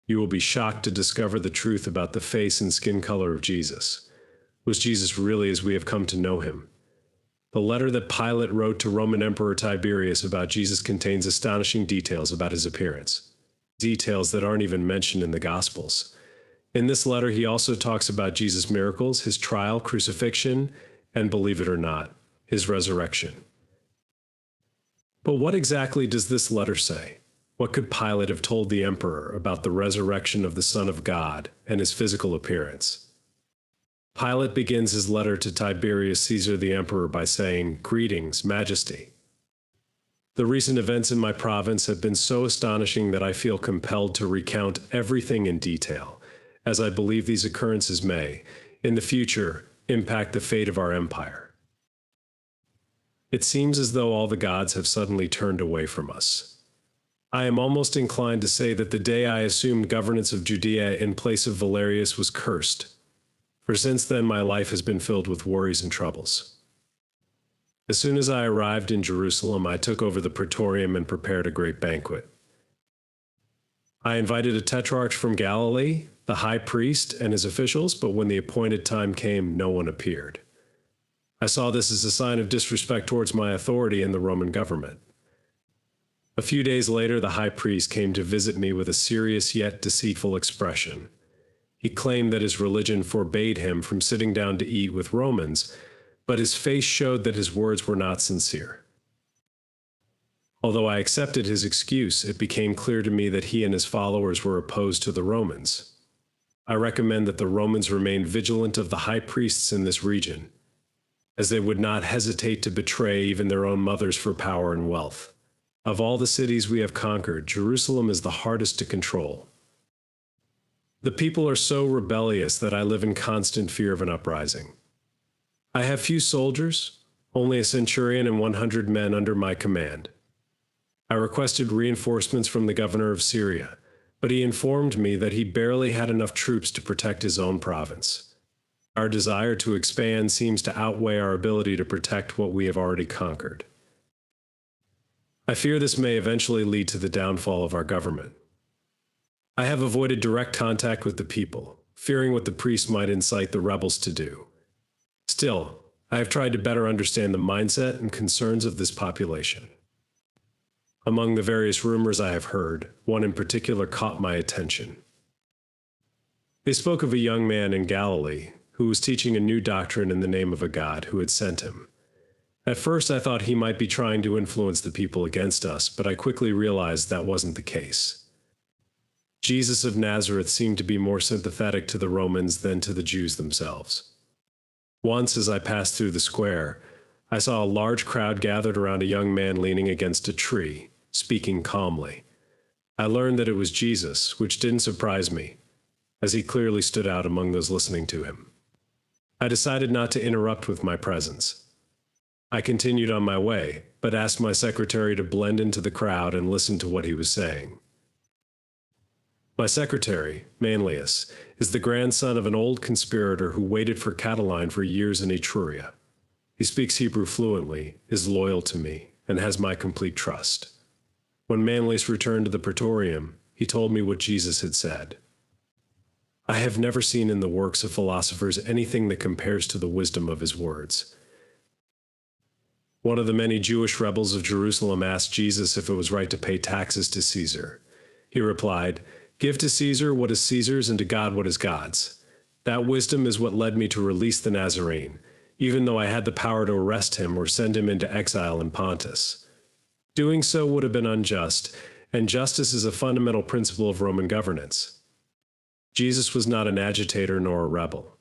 You will be shocked to discover the truth about the face and skin color of Jesus. Was Jesus really as we have come to know him? The letter that Pilate wrote to Roman Emperor Tiberius about Jesus contains astonishing details about his appearance. Details that aren't even mentioned in the Gospels. In this letter, he also talks about Jesus' miracles, his trial, crucifixion, and, believe it or not, his resurrection. But what exactly does this letter say? What could Pilate have told the emperor about the resurrection of the Son of God and his physical appearance? Pilate begins his letter to Tiberius Caesar the emperor by saying, "Greetings, Majesty. The recent events in my province have been so astonishing that I feel compelled to recount everything in detail, as I believe these occurrences may, in the future, impact the fate of our empire. It seems as though all the gods have suddenly turned away from us. I am almost inclined to say that the day I assumed governance of Judea in place of Valerius was cursed, for since then my life has been filled with worries and troubles. As soon as I arrived in Jerusalem, I took over the praetorium and prepared a great banquet. I invited a tetrarch from Galilee, the high priest, and his officials, but when the appointed time came, no one appeared. I saw this as a sign of disrespect towards my authority in the Roman government. A few days later, the high priest came to visit me with a serious yet deceitful expression. He claimed that his religion forbade him from sitting down to eat with Romans, but his face showed that his words were not sincere. Although I accepted his excuse, it became clear to me that he and his followers were opposed to the Romans. I recommend that the Romans remain vigilant of the high priests in this region, as they would not hesitate to betray even their own mothers for power and wealth. Of all the cities we have conquered, Jerusalem is the hardest to control. The people are so rebellious that I live in constant fear of an uprising. I have few soldiers, only a centurion and 100 men under my command. I requested reinforcements from the governor of Syria, but he informed me that he barely had enough troops to protect his own province. Our desire to expand seems to outweigh our ability to protect what we have already conquered. I fear this may eventually lead to the downfall of our government. I have avoided direct contact with the people, fearing what the priests might incite the rebels to do. Still, I have tried to better understand the mindset and concerns of this population. Among the various rumors I have heard, one in particular caught my attention. They spoke of a young man in Galilee who was teaching a new doctrine in the name of a God who had sent him. At first, I thought he might be trying to influence the people against us, but I quickly realized that wasn't the case. Jesus of Nazareth seemed to be more sympathetic to the Romans than to the Jews themselves. Once, as I passed through the square, I saw a large crowd gathered around a young man leaning against a tree, speaking calmly. I learned that it was Jesus, which didn't surprise me, as he clearly stood out among those listening to him. I decided not to interrupt with my presence. I continued on my way, but asked my secretary to blend into the crowd and listen to what he was saying. My secretary, Manlius, is the grandson of an old conspirator who waited for Catiline for years in Etruria. He speaks Hebrew fluently, is loyal to me, and has my complete trust. When Manlius returned to the praetorium, he told me what Jesus had said. I have never seen in the works of philosophers anything that compares to the wisdom of his words. One of the many Jewish rebels of Jerusalem asked Jesus if it was right to pay taxes to Caesar. He replied, "Give to Caesar what is Caesar's and to God what is God's." That wisdom is what led me to release the Nazarene, even though I had the power to arrest him or send him into exile in Pontus. Doing so would have been unjust, and justice is a fundamental principle of Roman governance. Jesus was not an agitator nor a rebel.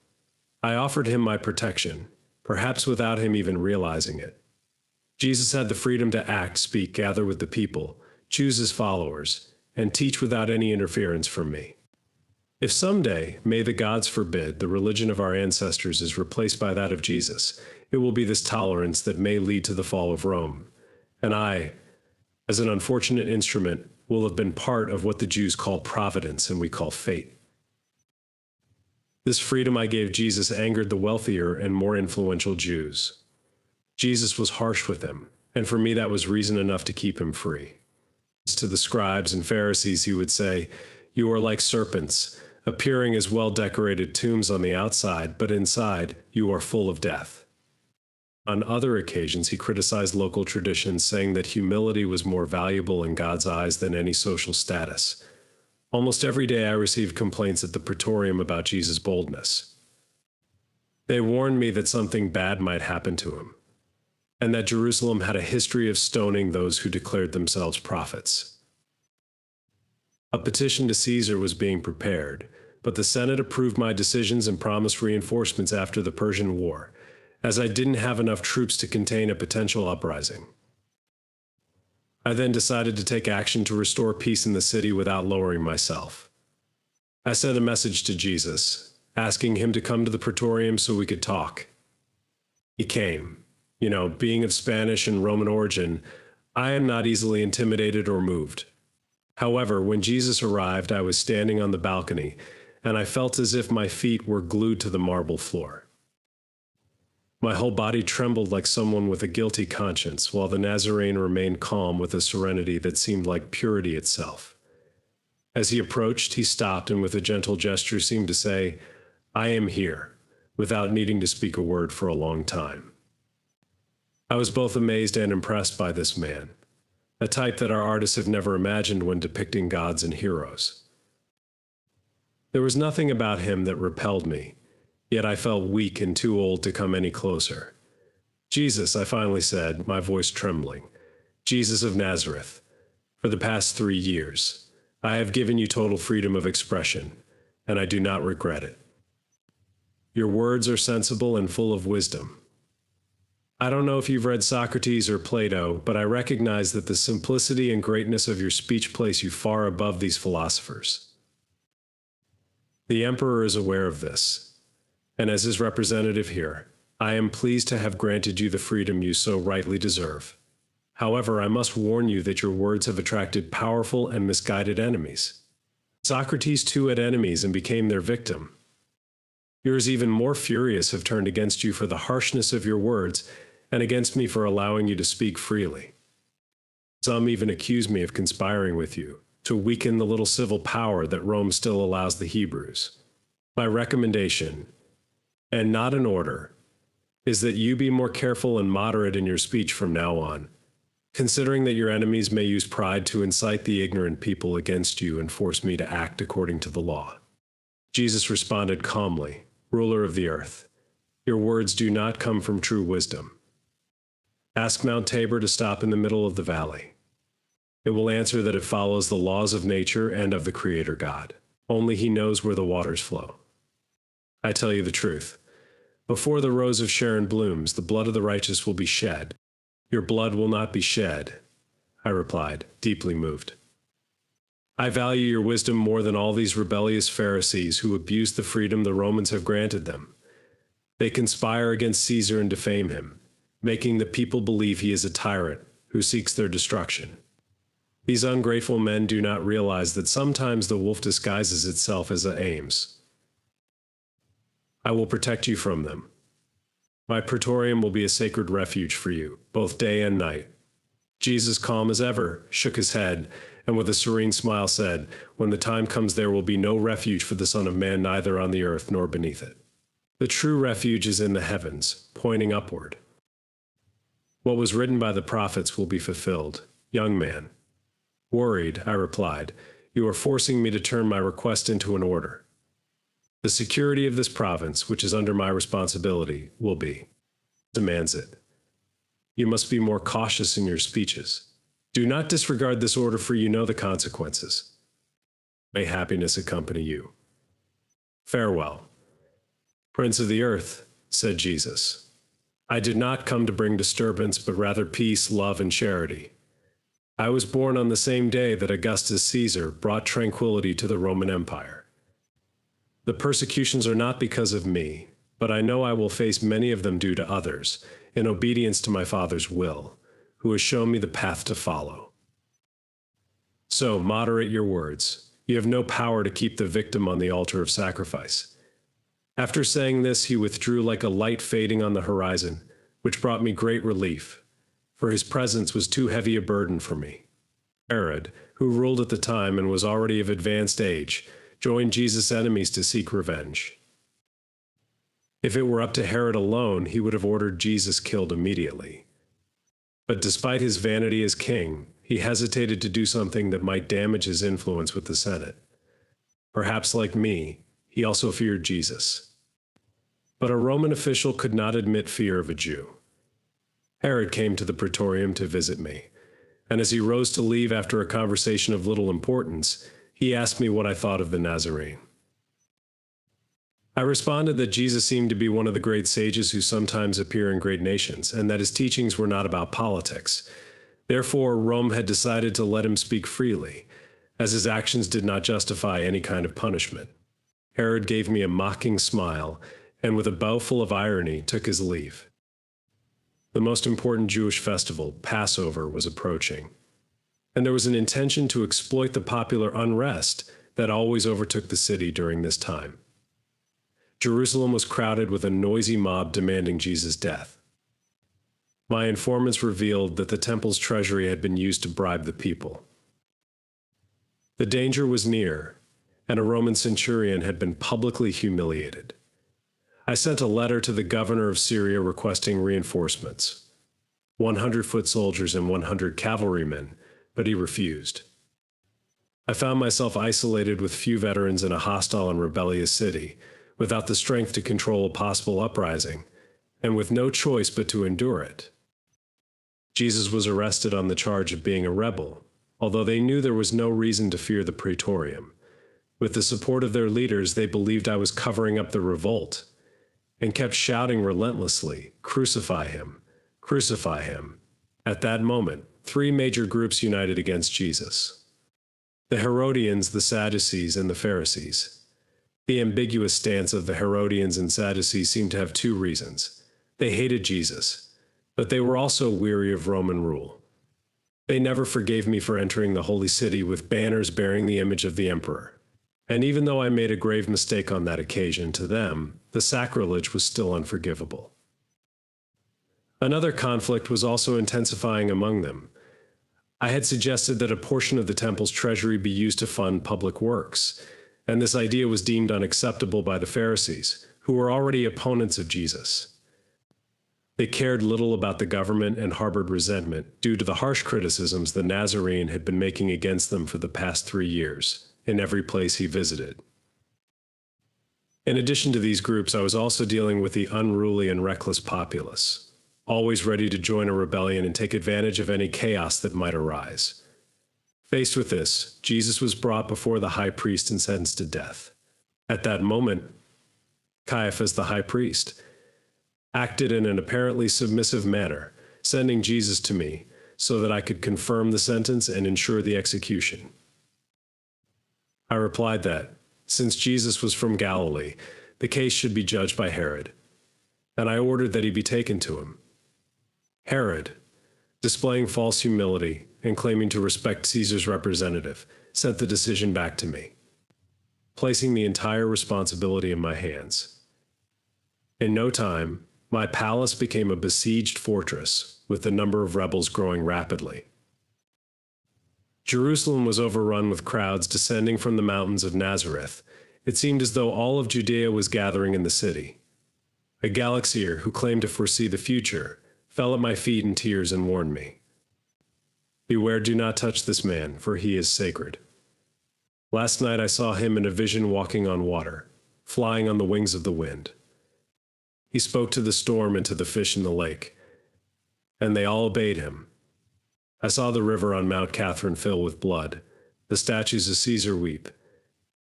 I offered him my protection, perhaps without him even realizing it. Jesus had the freedom to act, speak, gather with the people, choose his followers, and teach without any interference from me. If someday, may the gods forbid, the religion of our ancestors is replaced by that of Jesus, it will be this tolerance that may lead to the fall of Rome. And I, as an unfortunate instrument, will have been part of what the Jews call providence and we call fate. This freedom I gave Jesus angered the wealthier and more influential Jews. Jesus was harsh with them, and for me that was reason enough to keep him free. To the scribes and Pharisees he would say, You are like serpents, appearing as well-decorated tombs on the outside, but inside you are full of death." On other occasions, he criticized local traditions, saying that humility was more valuable in God's eyes than any social status. Almost every day I received complaints at the Praetorium about Jesus' boldness. They warned me that something bad might happen to him, and that Jerusalem had a history of stoning those who declared themselves prophets. A petition to Caesar was being prepared, but the Senate approved my decisions and promised reinforcements after the Persian War, as I didn't have enough troops to contain a potential uprising. I then decided to take action to restore peace in the city without lowering myself. I sent a message to Jesus, asking him to come to the Praetorium so we could talk. He came. Being of Spanish and Roman origin, I am not easily intimidated or moved. However, when Jesus arrived, I was standing on the balcony, and I felt as if my feet were glued to the marble floor. My whole body trembled like someone with a guilty conscience, while the Nazarene remained calm with a serenity that seemed like purity itself. As he approached, he stopped and with a gentle gesture seemed to say, "I am here," without needing to speak a word for a long time. I was both amazed and impressed by this man, a type that our artists have never imagined when depicting gods and heroes. There was nothing about him that repelled me, yet I felt weak and too old to come any closer. "Jesus," I finally said, my voice trembling, "Jesus of Nazareth, for the past 3 years, I have given you total freedom of expression, and I do not regret it. Your words are sensible and full of wisdom. I don't know if you've read Socrates or Plato, but I recognize that the simplicity and greatness of your speech place you far above these philosophers. The emperor is aware of this, and as his representative here, I am pleased to have granted you the freedom you so rightly deserve. However, I must warn you that your words have attracted powerful and misguided enemies. Socrates too had enemies and became their victim. Yours, even more furious, have turned against you for the harshness of your words and against me for allowing you to speak freely. Some even accuse me of conspiring with you to weaken the little civil power that Rome still allows the Hebrews. My recommendation, and not an order, is that you be more careful and moderate in your speech from now on, considering that your enemies may use pride to incite the ignorant people against you and force me to act according to the law." Jesus responded calmly, "Ruler of the earth, your words do not come from true wisdom. Ask Mount Tabor to stop in the middle of the valley. It will answer that it follows the laws of nature and of the Creator God. Only He knows where the waters flow. I tell you the truth. Before the rose of Sharon blooms, the blood of the righteous will be shed. Your blood will not be shed," I replied, deeply moved. "I value your wisdom more than all these rebellious Pharisees who abuse the freedom the Romans have granted them. They conspire against Caesar and defame him, making the people believe he is a tyrant who seeks their destruction. These ungrateful men do not realize that sometimes the wolf disguises itself as it aims. I will protect you from them. My praetorium will be a sacred refuge for you, both day and night." Jesus, calm as ever, shook his head, and with a serene smile said, "When the time comes, there will be no refuge for the Son of Man, neither on the earth nor beneath it. The true refuge is in the heavens, pointing upward. What was written by the prophets will be fulfilled." "Young man." Worried, I replied, "You are forcing me to turn my request into an order. The security of this province, which is under my responsibility, will be. Demands it. You must be more cautious in your speeches. Do not disregard this order, for you know the consequences. May happiness accompany you. Farewell." "Prince of the earth," said Jesus, "I did not come to bring disturbance, but rather peace, love, and charity. I was born on the same day that Augustus Caesar brought tranquility to the Roman Empire. The persecutions are not because of me, but I know I will face many of them due to others, in obedience to my Father's will, who has shown me the path to follow. So, moderate your words. You have no power to keep the victim on the altar of sacrifice." After saying this, he withdrew like a light fading on the horizon, which brought me great relief, for his presence was too heavy a burden for me. Herod, who ruled at the time and was already of advanced age, joined Jesus' enemies to seek revenge. If it were up to Herod alone, he would have ordered Jesus killed immediately. But despite his vanity as king, he hesitated to do something that might damage his influence with the Senate. Perhaps like me, he also feared Jesus. But a Roman official could not admit fear of a Jew. Herod came to the praetorium to visit me, and as he rose to leave after a conversation of little importance, he asked me what I thought of the Nazarene. I responded that Jesus seemed to be one of the great sages who sometimes appear in great nations, and that his teachings were not about politics. Therefore, Rome had decided to let him speak freely, as his actions did not justify any kind of punishment. Herod gave me a mocking smile, and with a bow full of irony, took his leave. The most important Jewish festival, Passover, was approaching, and there was an intention to exploit the popular unrest that always overtook the city during this time. Jerusalem was crowded with a noisy mob demanding Jesus' death. My informants revealed that the temple's treasury had been used to bribe the people. The danger was near, and a Roman centurion had been publicly humiliated. I sent a letter to the governor of Syria requesting reinforcements, 100-foot soldiers and 100 cavalrymen, but he refused. I found myself isolated with few veterans in a hostile and rebellious city, without the strength to control a possible uprising, and with no choice but to endure it. Jesus was arrested on the charge of being a rebel, although they knew there was no reason to fear the praetorium. With the support of their leaders, they believed I was covering up the revolt, and kept shouting relentlessly, "Crucify him! Crucify him!" At that moment, three major groups united against Jesus: the Herodians, the Sadducees, and the Pharisees. The ambiguous stance of the Herodians and Sadducees seemed to have two reasons. They hated Jesus, but they were also weary of Roman rule. They never forgave me for entering the holy city with banners bearing the image of the emperor. And even though I made a grave mistake on that occasion, to them, the sacrilege was still unforgivable. Another conflict was also intensifying among them. I had suggested that a portion of the temple's treasury be used to fund public works, and this idea was deemed unacceptable by the Pharisees, who were already opponents of Jesus. They cared little about the government and harbored resentment due to the harsh criticisms the Nazarene had been making against them for the past 3 years, in every place he visited. In addition to these groups, I was also dealing with the unruly and reckless populace, always ready to join a rebellion and take advantage of any chaos that might arise. Faced with this, Jesus was brought before the high priest and sentenced to death. At that moment, Caiaphas, the high priest, acted in an apparently submissive manner, sending Jesus to me so that I could confirm the sentence and ensure the execution. I replied that, since Jesus was from Galilee, the case should be judged by Herod, and I ordered that he be taken to him. Herod, displaying false humility and claiming to respect Caesar's representative, sent the decision back to me, placing the entire responsibility in my hands. In no time, my palace became a besieged fortress, with the number of rebels growing rapidly. Jerusalem was overrun with crowds descending from the mountains of Nazareth. It seemed as though all of Judea was gathering in the city. A Galilean who claimed to foresee the future fell at my feet in tears and warned me, "Beware, do not touch this man, for he is sacred." Last night I saw him in a vision walking on water, flying on the wings of the wind. He spoke to the storm and to the fish in the lake, and they all obeyed him. I saw the river on Mount Catherine fill with blood, the statues of Caesar weep,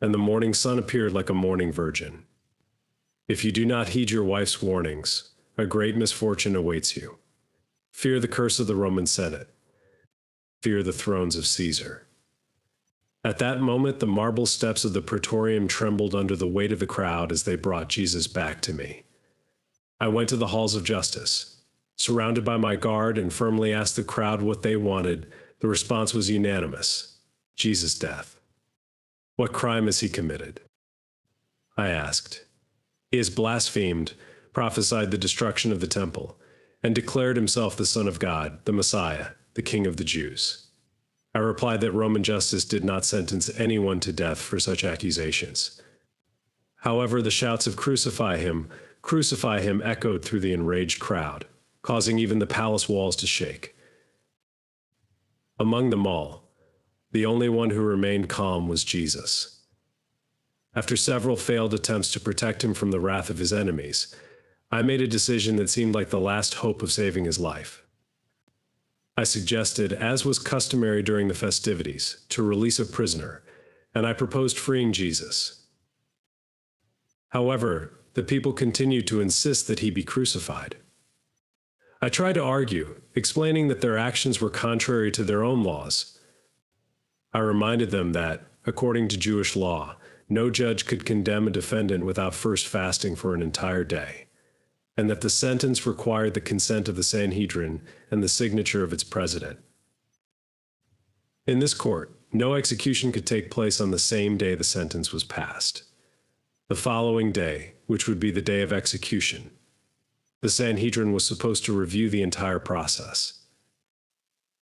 and the morning sun appeared like a morning virgin. If you do not heed your wife's warnings, a great misfortune awaits you. Fear the curse of the Roman Senate. Fear the thrones of Caesar. At that moment, the marble steps of the praetorium trembled under the weight of the crowd as they brought Jesus back to me. I went to the halls of justice. Surrounded by my guard and firmly asked the crowd what they wanted, the response was unanimous: Jesus' death. What crime has he committed? I asked. He has blasphemed, prophesied the destruction of the temple, and declared himself the Son of God, the Messiah, the King of the Jews. I replied that Roman justice did not sentence anyone to death for such accusations. However, the shouts of crucify him echoed through the enraged crowd, causing even the palace walls to shake. Among them all, the only one who remained calm was Jesus. After several failed attempts to protect him from the wrath of his enemies, I made a decision that seemed like the last hope of saving his life. I suggested, as was customary during the festivities, to release a prisoner, and I proposed freeing Jesus. However, the people continued to insist that he be crucified. I tried to argue, explaining that their actions were contrary to their own laws. I reminded them that, according to Jewish law, no judge could condemn a defendant without first fasting for an entire day, and that the sentence required the consent of the Sanhedrin and the signature of its president. In this court, no execution could take place on the same day the sentence was passed. The following day, which would be the day of execution, the Sanhedrin was supposed to review the entire process.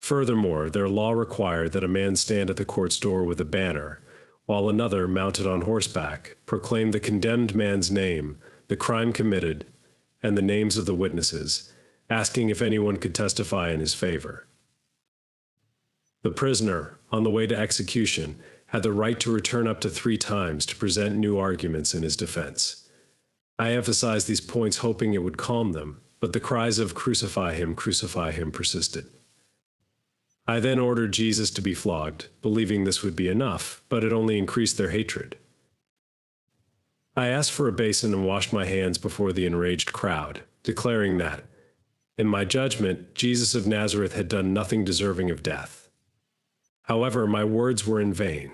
Furthermore, their law required that a man stand at the court's door with a banner, while another, mounted on horseback, proclaimed the condemned man's name, the crime committed, and the names of the witnesses, asking if anyone could testify in his favor. The prisoner, on the way to execution, had the right to return up to 3 times to present new arguments in his defense. I emphasized these points hoping it would calm them, but the cries of crucify him," persisted. I then ordered Jesus to be flogged, believing this would be enough, but it only increased their hatred. I asked for a basin and washed my hands before the enraged crowd, declaring that, in my judgment, Jesus of Nazareth had done nothing deserving of death. However, my words were in vain.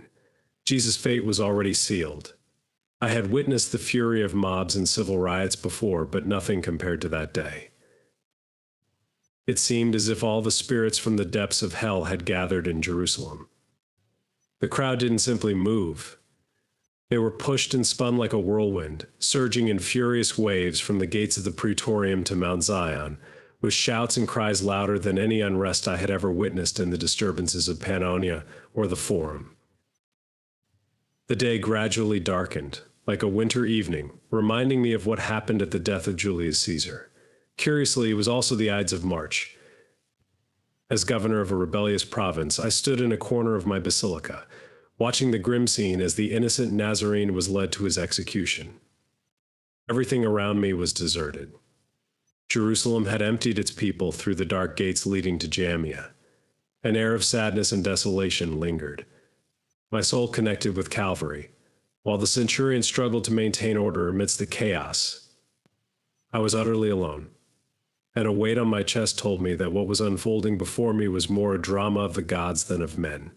Jesus' fate was already sealed. I had witnessed the fury of mobs and civil riots before, but nothing compared to that day. It seemed as if all the spirits from the depths of hell had gathered in Jerusalem. The crowd didn't simply move. They were pushed and spun like a whirlwind, surging in furious waves from the gates of the Praetorium to Mount Zion, with shouts and cries louder than any unrest I had ever witnessed in the disturbances of Pannonia or the Forum. The day gradually darkened, like a winter evening, reminding me of what happened at the death of Julius Caesar. Curiously, it was also the Ides of March. As governor of a rebellious province, I stood in a corner of my basilica, watching the grim scene as the innocent Nazarene was led to his execution. Everything around me was deserted. Jerusalem had emptied its people through the dark gates leading to Jamia. An air of sadness and desolation lingered. My soul connected with Calvary, while the centurion struggled to maintain order amidst the chaos. I was utterly alone, and a weight on my chest told me that what was unfolding before me was more a drama of the gods than of men.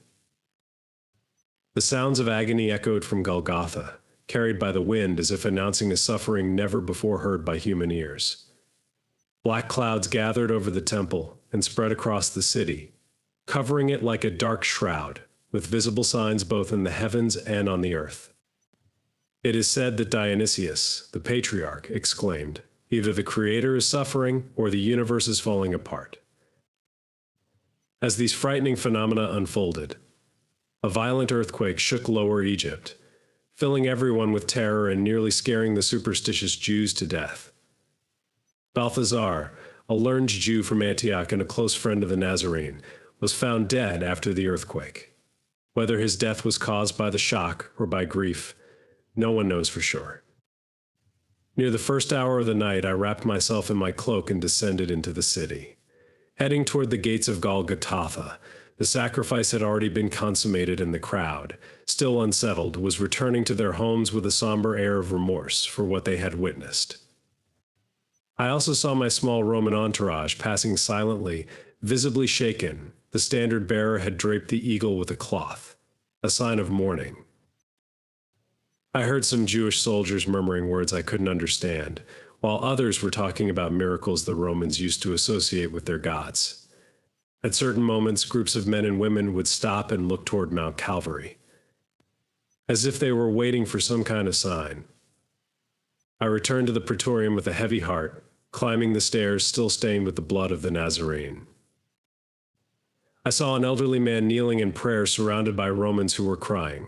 The sounds of agony echoed from Golgotha, carried by the wind as if announcing a suffering never before heard by human ears. Black clouds gathered over the temple and spread across the city, covering it like a dark shroud, with visible signs both in the heavens and on the earth. It is said that Dionysius, the patriarch, exclaimed, "Either the Creator is suffering or the universe is falling apart." As these frightening phenomena unfolded, a violent earthquake shook Lower Egypt, filling everyone with terror and nearly scaring the superstitious Jews to death. Balthazar, a learned Jew from Antioch and a close friend of the Nazarene, was found dead after the earthquake. Whether his death was caused by the shock or by grief, no one knows for sure. Near the first hour of the night, I wrapped myself in my cloak and descended into the city. Heading toward the gates of Golgotha, the sacrifice had already been consummated and the crowd, still unsettled, was returning to their homes with a somber air of remorse for what they had witnessed. I also saw my small Roman entourage passing silently, visibly shaken. The standard bearer had draped the eagle with a cloth, a sign of mourning. I heard some Jewish soldiers murmuring words I couldn't understand, while others were talking about miracles the Romans used to associate with their gods. At certain moments, groups of men and women would stop and look toward Mount Calvary, as if they were waiting for some kind of sign. I returned to the Praetorium with a heavy heart, climbing the stairs still stained with the blood of the Nazarene. I saw an elderly man kneeling in prayer surrounded by Romans who were crying.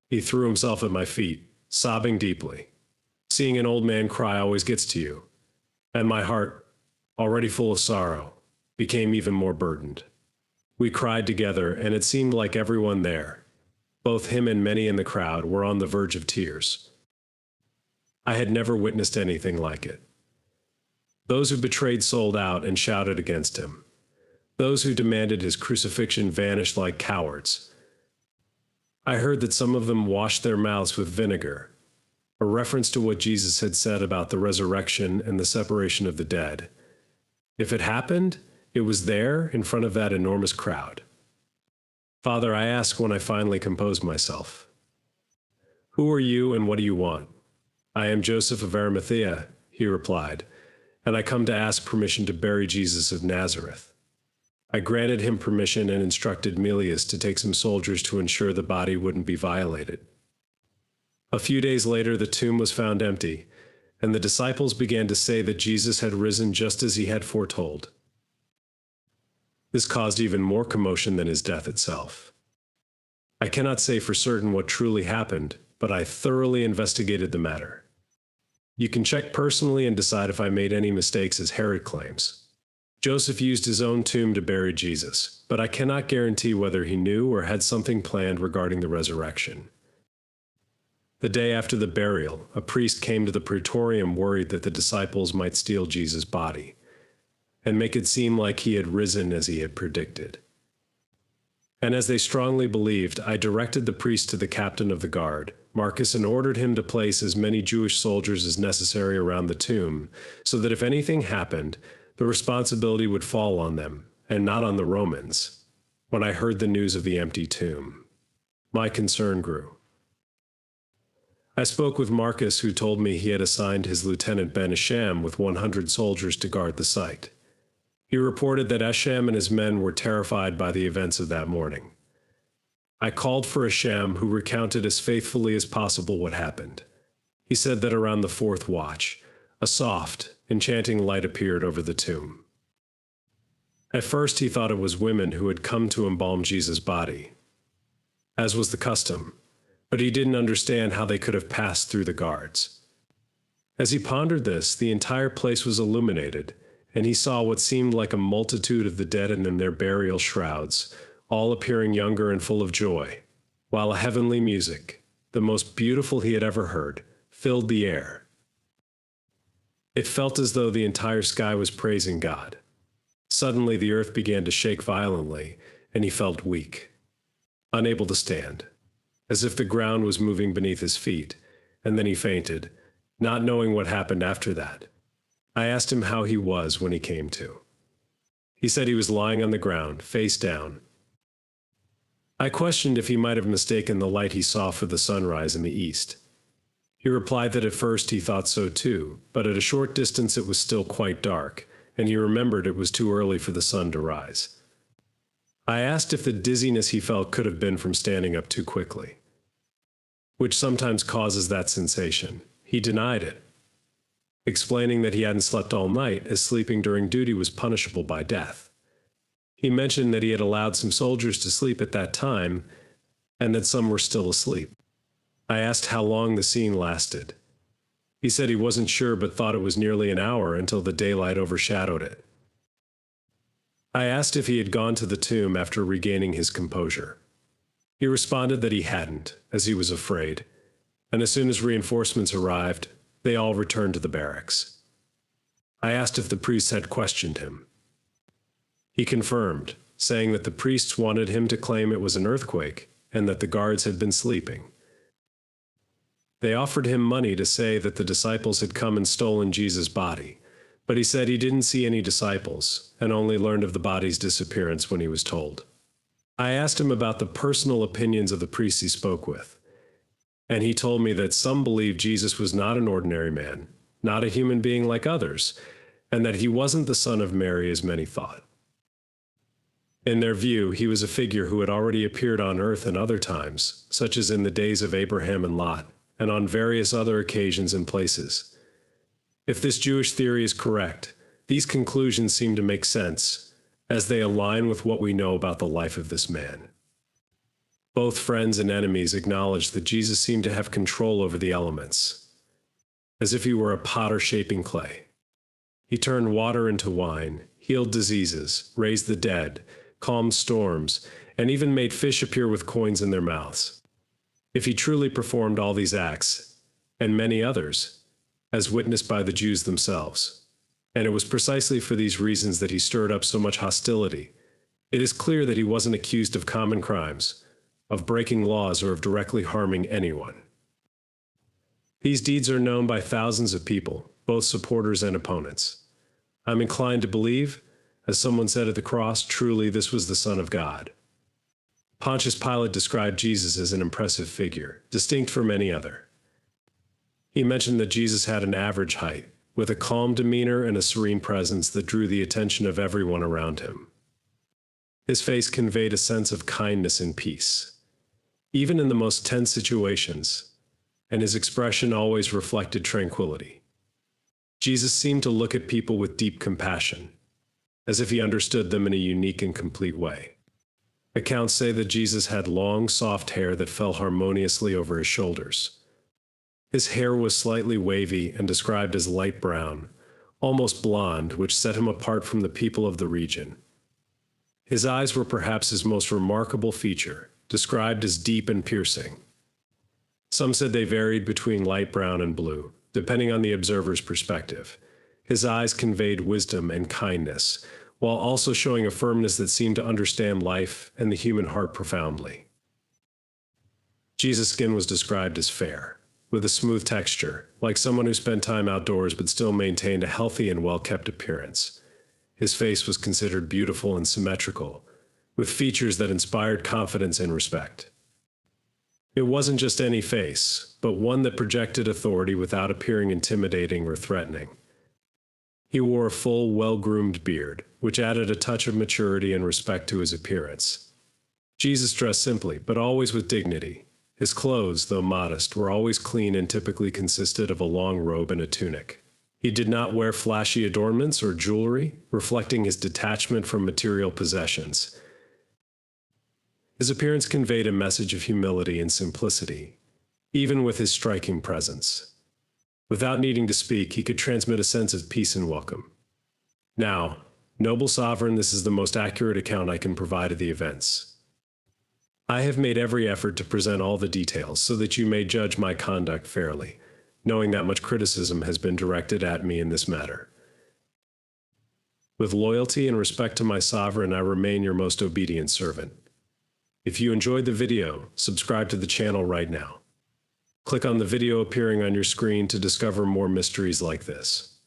He threw himself at my feet, sobbing deeply. Seeing an old man cry always gets to you, and my heart, already full of sorrow, became even more burdened. We cried together, and it seemed like everyone there, both him and many in the crowd, were on the verge of tears. I had never witnessed anything like it. Those who betrayed sold out and shouted against him. Those who demanded his crucifixion vanished like cowards. I heard that some of them washed their mouths with vinegar, a reference to what Jesus had said about the resurrection and the separation of the dead. If it happened, it was there in front of that enormous crowd. Father, I asked when I finally composed myself, "Who are you and what do you want?" "I am Joseph of Arimathea," he replied, "and I come to ask permission to bury Jesus of Nazareth." I granted him permission and instructed Melius to take some soldiers to ensure the body wouldn't be violated. A few days later, the tomb was found empty, and the disciples began to say that Jesus had risen just as he had foretold. This caused even more commotion than his death itself. I cannot say for certain what truly happened, but I thoroughly investigated the matter. You can check personally and decide if I made any mistakes, as Herod claims. Joseph used his own tomb to bury Jesus, but I cannot guarantee whether he knew or had something planned regarding the resurrection. The day after the burial, a priest came to the praetorium worried that the disciples might steal Jesus' body and make it seem like he had risen as he had predicted. And as they strongly believed, I directed the priest to the captain of the guard, Marcus, and ordered him to place as many Jewish soldiers as necessary around the tomb, so that if anything happened, the responsibility would fall on them, and not on the Romans. When I heard the news of the empty tomb, my concern grew. I spoke with Marcus, who told me he had assigned his lieutenant Ben Asham with 100 soldiers to guard the site. He reported that Asham and his men were terrified by the events of that morning. I called for Asham, who recounted as faithfully as possible what happened. He said that around the 4th watch, a soft, enchanting light appeared over the tomb. At first he thought it was women who had come to embalm Jesus' body, as was the custom, but he didn't understand how they could have passed through the guards. As he pondered this, the entire place was illuminated, and he saw what seemed like a multitude of the dead in their burial shrouds, all appearing younger and full of joy, while a heavenly music, the most beautiful he had ever heard, filled the air. It felt as though the entire sky was praising God. Suddenly the earth began to shake violently, and he felt weak, unable to stand, as if the ground was moving beneath his feet, and then he fainted, not knowing what happened after that. I asked him how he was when he came to. He said he was lying on the ground, face down. I questioned if he might have mistaken the light he saw for the sunrise in the east. He replied that at first he thought so too, but at a short distance it was still quite dark, and he remembered it was too early for the sun to rise. I asked if the dizziness he felt could have been from standing up too quickly, which sometimes causes that sensation. He denied it, explaining that he hadn't slept all night, as sleeping during duty was punishable by death. He mentioned that he had allowed some soldiers to sleep at that time, and that some were still asleep. I asked how long the scene lasted. He said he wasn't sure, but thought it was nearly an hour until the daylight overshadowed it. I asked if he had gone to the tomb after regaining his composure. He responded that he hadn't, as he was afraid, and as soon as reinforcements arrived, they all returned to the barracks. I asked if the priests had questioned him. He confirmed, saying that the priests wanted him to claim it was an earthquake and that the guards had been sleeping. They offered him money to say that the disciples had come and stolen Jesus' body, but he said he didn't see any disciples and only learned of the body's disappearance when he was told. I asked him about the personal opinions of the priests he spoke with, and he told me that some believed Jesus was not an ordinary man, not a human being like others, and that he wasn't the son of Mary as many thought. In their view, he was a figure who had already appeared on earth in other times, such as in the days of Abraham and Lot, and on various other occasions and places. If this Jewish theory is correct, these conclusions seem to make sense, as they align with what we know about the life of this man. Both friends and enemies acknowledged that Jesus seemed to have control over the elements, as if he were a potter shaping clay. He turned water into wine, healed diseases, raised the dead, calmed storms, and even made fish appear with coins in their mouths. If he truly performed all these acts, and many others, as witnessed by the Jews themselves, and it was precisely for these reasons that he stirred up so much hostility, it is clear that he wasn't accused of common crimes, of breaking laws, or of directly harming anyone. These deeds are known by thousands of people, both supporters and opponents. I'm inclined to believe, as someone said at the cross, truly this was the Son of God. Pontius Pilate described Jesus as an impressive figure, distinct from any other. He mentioned that Jesus had an average height, with a calm demeanor and a serene presence that drew the attention of everyone around him. His face conveyed a sense of kindness and peace, even in the most tense situations, and his expression always reflected tranquility. Jesus seemed to look at people with deep compassion, as if he understood them in a unique and complete way. Accounts say that Jesus had long, soft hair that fell harmoniously over his shoulders. His hair was slightly wavy and described as light brown, almost blonde, which set him apart from the people of the region. His eyes were perhaps his most remarkable feature, described as deep and piercing. Some said they varied between light brown and blue, depending on the observer's perspective. His eyes conveyed wisdom and kindness, while also showing a firmness that seemed to understand life and the human heart profoundly. Jesus' skin was described as fair, with a smooth texture, like someone who spent time outdoors but still maintained a healthy and well-kept appearance. His face was considered beautiful and symmetrical, with features that inspired confidence and respect. It wasn't just any face, but one that projected authority without appearing intimidating or threatening. He wore a full, well-groomed beard, which added a touch of maturity and respect to his appearance. Jesus dressed simply, but always with dignity. His clothes, though modest, were always clean and typically consisted of a long robe and a tunic. He did not wear flashy adornments or jewelry, reflecting his detachment from material possessions. His appearance conveyed a message of humility and simplicity, even with his striking presence. Without needing to speak, he could transmit a sense of peace and welcome. Now, noble sovereign, this is the most accurate account I can provide of the events. I have made every effort to present all the details so that you may judge my conduct fairly, knowing that much criticism has been directed at me in this matter. With loyalty and respect to my sovereign, I remain your most obedient servant. If you enjoyed the video, subscribe to the channel right now. Click on the video appearing on your screen to discover more mysteries like this.